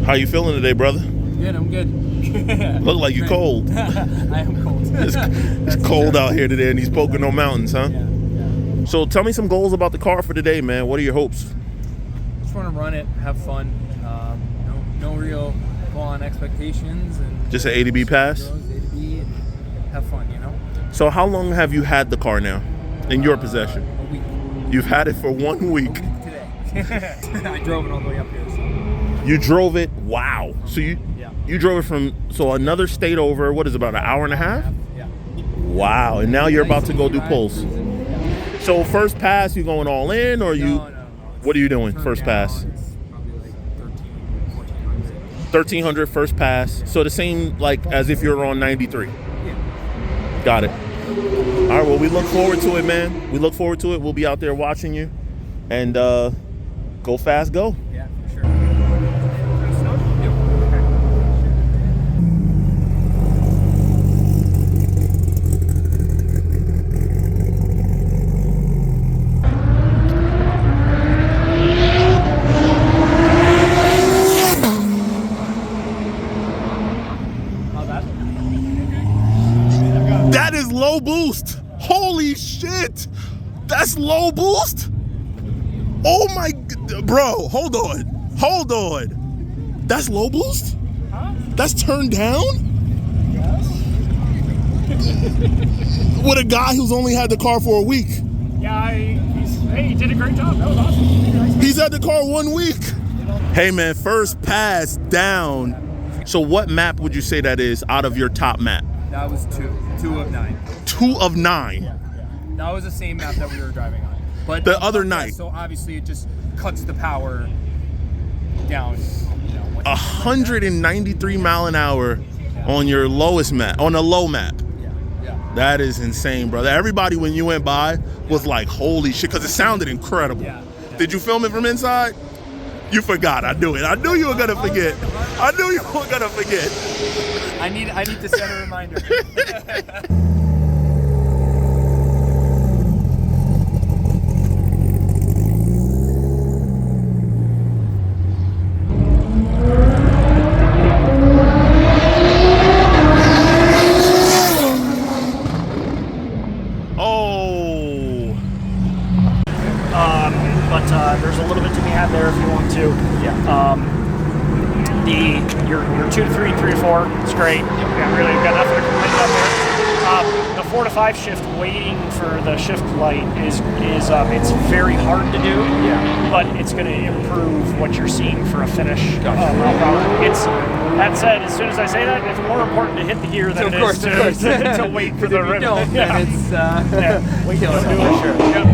How you feeling today, brother? Good, I'm good. Look like you cold. I am cold. It's cold out here today in these Pocono Mountains, huh? Yeah. So tell me some goals about the car for today, man. What are your hopes? Just want to run it, have fun. No real full-on expectations, and Just an A to B pass? A to B, and have fun, you know? So how long have you had the car now in your possession? A week. You've had it for 1 week. Today. I drove it all the way up here. So. You drove it? Wow. So you drove it from another state over, what is it, about an hour and a half? Yeah. Wow. And now you're about to go do pulls. So first pass, you going all in, or you? No. What are you doing first pass? It's probably like 1,400. 1,300 first pass. So the same like as if you're on 93. Yeah. Got it. All right. Well, we look forward to it, man. We look forward to it. We'll be out there watching you, and go fast, go. Yeah, for sure. That is low boost. Holy shit. That's low boost? Oh my, bro, hold on. That's low boost? Huh? That's turned down? Yes. With a guy who's only had the car for a week. Yeah, he did a great job. That was awesome. He's had the car 1 week. Hey man, first pass down. So what map would you say that is out of your top map? That was 2 of 9. 2 of 9. Yeah. That was the same map that we were driving on. But The other night. So obviously it just cuts the power down. 193 mile an hour on your lowest map, on a low map. Yeah. That is insane, brother. Everybody when you went by was like, holy shit, because it sounded incredible. Yeah. Did you film it from inside? You forgot. I knew it. I knew you were gonna forget. I knew you were gonna forget. I need to set a reminder. But there's a little bit to be had there if you want to. Yeah. Your 2 to 3, 3 to 4, it's great. We've got nothing to complain about there. The 4 to 5 shift, waiting for the shift light is it's very hard to do. Yeah. But it's going to improve what you're seeing for a finish. Gotcha. That said, as soon as I say that, it's more important to hit the gear than it is to wait for the rhythm. Don't, Yeah. It's Wait killing till it it's for doing sure. it. Yeah.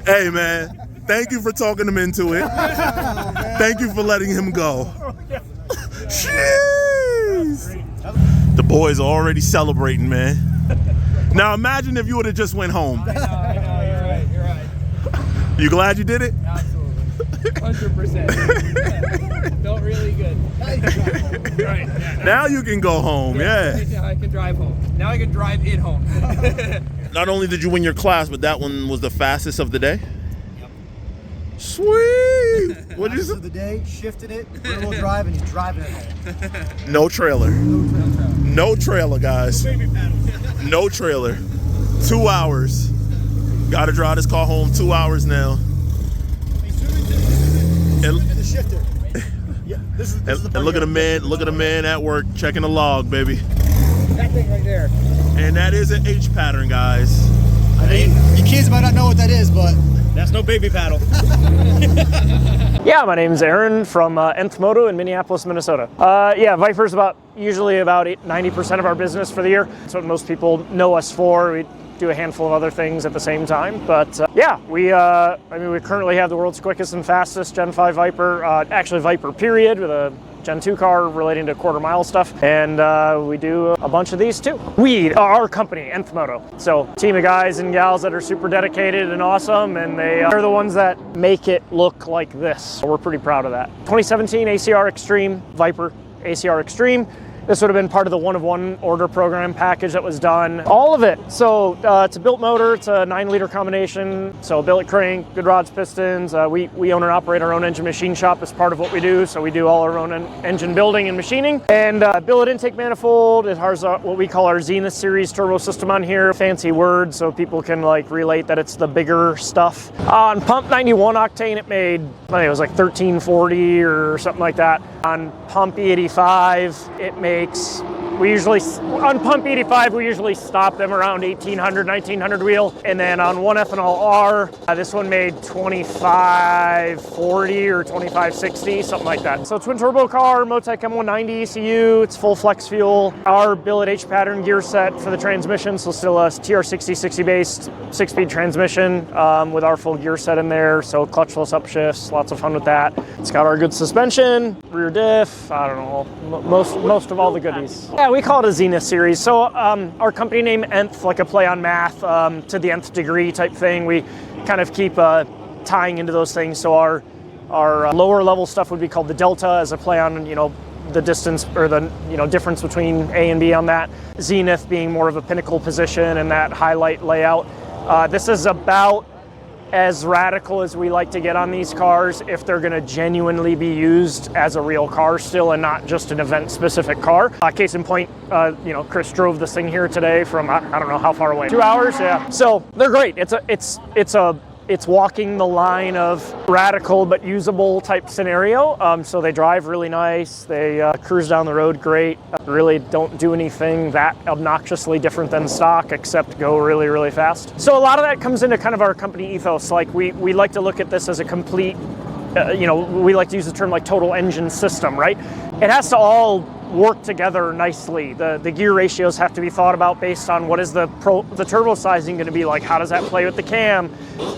Hey man, thank you for talking him into it. Thank you for letting him go. Jeez. The boys are already celebrating, man. Now imagine if you would have just went home. I know, you're right. You glad you did it? Absolutely. 100%. Felt really good. Right. Now you can go home, yeah. I can drive home. Now I can drive it home. Not only did you win your class, but that one was the fastest of the day? Yep. Sweet! What did you say? Of the day, shifted it, rear-wheel drive, and he's driving it home. No trailer. No trailer, guys. No trailer. 2 hours. Gotta drive this car home 2 hours now. And the shifter. Yeah, this is the And look at the man at work checking the log, baby. that thing right there. And that is an H pattern, guys. I mean, your kids might not know what that is, but that's no baby paddle. Yeah, my name's Aaron from Nth Moto in Minneapolis, Minnesota. Yeah, Viper's usually about 90% of our business for the year. That's what most people know us for. We do a handful of other things at the same time. But yeah, we currently have the world's quickest and fastest Gen 5 Viper, actually Viper period, with a Gen 2 car relating to quarter mile stuff, and we do a bunch of these too. We, our company, Nth Moto. So team of guys and gals that are super dedicated and awesome, and they're the ones that make it look like this. So we're pretty proud of that. 2017 ACR Extreme Viper, ACR Extreme. This would have been part of the one-of-one order program package that was done. All of it. So it's a built motor. It's a 9-liter combination. So billet crank, good rods, pistons. We own and operate our own engine machine shop as part of what we do. So we do all our own engine building and machining. And billet intake manifold. It has what we call our Zenith series turbo system on here. Fancy word so people can like relate that it's the bigger stuff. On pump 91 octane, it made, I think it was like 1340 or something like that. On pump 85, it makes, on pump 85, we usually stop them around 1800, 1900 wheel. And then on 1 ethanol R, this one made 2540 or 2560, something like that. So twin turbo car, Motec M190 ECU, it's full flex fuel. Our billet H pattern gear set for the transmission, so still a TR60 60 based 6-speed transmission with our full gear set in there. So clutchless upshifts, lots of fun with that. It's got our good suspension, rear diff, I don't know, most of all the goodies. Yeah, we call it a Zenith series. So our company name Nth, like a play on math, to the nth degree type thing. We kind of keep tying into those things. So our lower level stuff would be called the Delta, as a play on, you know, the distance or the, you know, difference between A and B on that. Zenith being more of a pinnacle position and that highlight layout. This is about as radical as we like to get on these cars if they're going to genuinely be used as a real car still and not just an event specific car. Case in point, you know, Chris drove this thing here today from I don't know how far away, 2 hours. Yeah, so they're great. It's walking the line of radical but usable type scenario. So they drive really nice. They cruise down the road great. Really don't do anything that obnoxiously different than stock except go really, really fast. So a lot of that comes into kind of our company ethos. Like we like to look at this as a complete, you know, we like to use the term like total engine system, right? It has to all work together nicely. The gear ratios have to be thought about based on what is the turbo sizing going to be like. How does that play with the cam?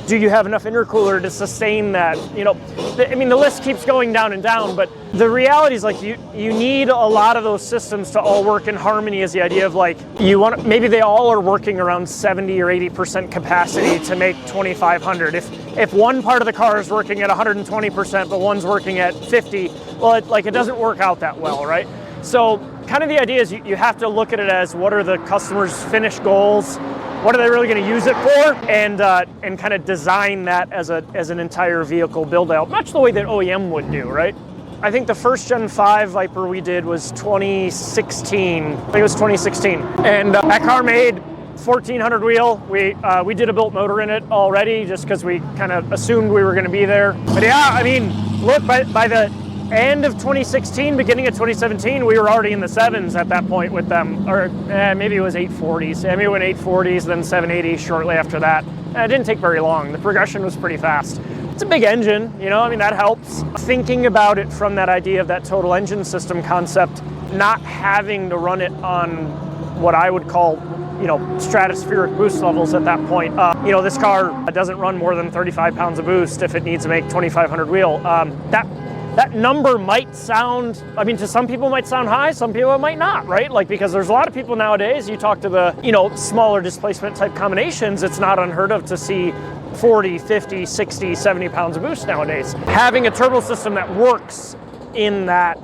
Do you have enough intercooler to sustain that? You know, I mean, the list keeps going down and down, but the reality is like you need a lot of those systems to all work in harmony. Is the idea of like maybe they all are working around 70 or 80% capacity to make 2500. If one part of the car is working at 120%, but one's working at 50, well, it doesn't work out that well, right? So kind of the idea is you have to look at it as what are the customer's finished goals, what are they really going to use it for, and kind of design that as an entire vehicle build out, much the way that OEM would do, right? I think the first Gen 5 Viper we did was 2016. I think it was 2016, and that car made 1400 wheel. We did a built motor in it already just because we kind of assumed we were going to be there. But yeah, I mean, look, by the end of 2016, beginning of 2017, we were already in the 7s at that point with them, or maybe it was 840s. Maybe it went 840s, then 780 shortly after that. And it didn't take very long. The progression was pretty fast. It's a big engine, you know, I mean, that helps. Thinking about it from that idea of that total engine system concept, not having to run it on what I would call, you know, stratospheric boost levels at that point. You know, this car doesn't run more than 35 pounds of boost if it needs to make 2500 wheel. That number might sound, I mean, to some people might sound high, some people it might not, right? Like, because there's a lot of people nowadays, you talk to the, you know, smaller displacement type combinations, it's not unheard of to see 40, 50, 60, 70 pounds of boost nowadays. Having a turbo system that works in that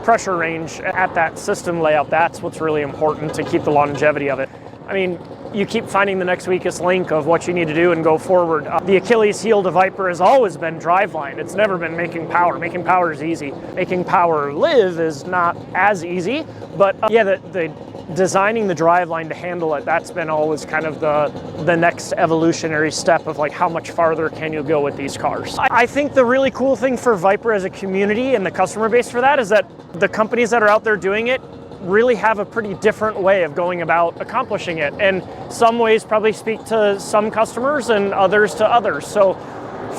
pressure range at that system layout, that's what's really important to keep the longevity of it. I mean, you keep finding the next weakest link of what you need to do and go forward. The Achilles heel to Viper has always been driveline. It's never been making power. Making power is easy. Making power live is not as easy, but yeah, the designing the driveline to handle it, that's been always kind of the next evolutionary step of like how much farther can you go with these cars. I think the really cool thing for Viper as a community and the customer base for that is that the companies that are out there doing it really have a pretty different way of going about accomplishing it. And some ways probably speak to some customers and others to others. So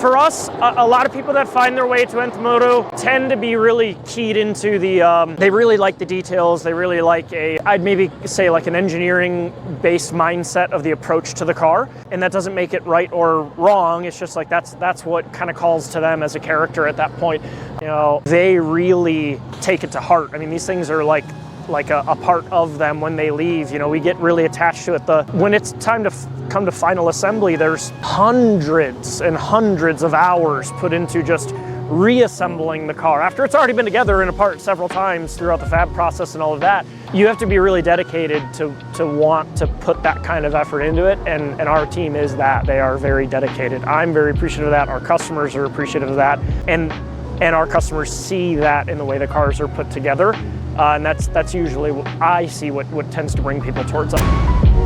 For us, a lot of people that find their way to Nth Moto tend to be really keyed into the, they really like the details, they really like I'd maybe say like an engineering-based mindset of the approach to the car, and that doesn't make it right or wrong, it's just like that's what kind of calls to them as a character at that point. You know, they really take it to heart. I mean, these things are like a part of them when they leave. You know, we get really attached to it. When it's time to come to final assembly, there's hundreds and hundreds of hours put into just reassembling the car. After it's already been together and apart several times throughout the fab process and all of that, you have to be really dedicated to want to put that kind of effort into it, and our team is that. They are very dedicated. I'm very appreciative of that. Our customers are appreciative of that, and our customers see that in the way the cars are put together. And that's usually what I see what tends to bring people towards us.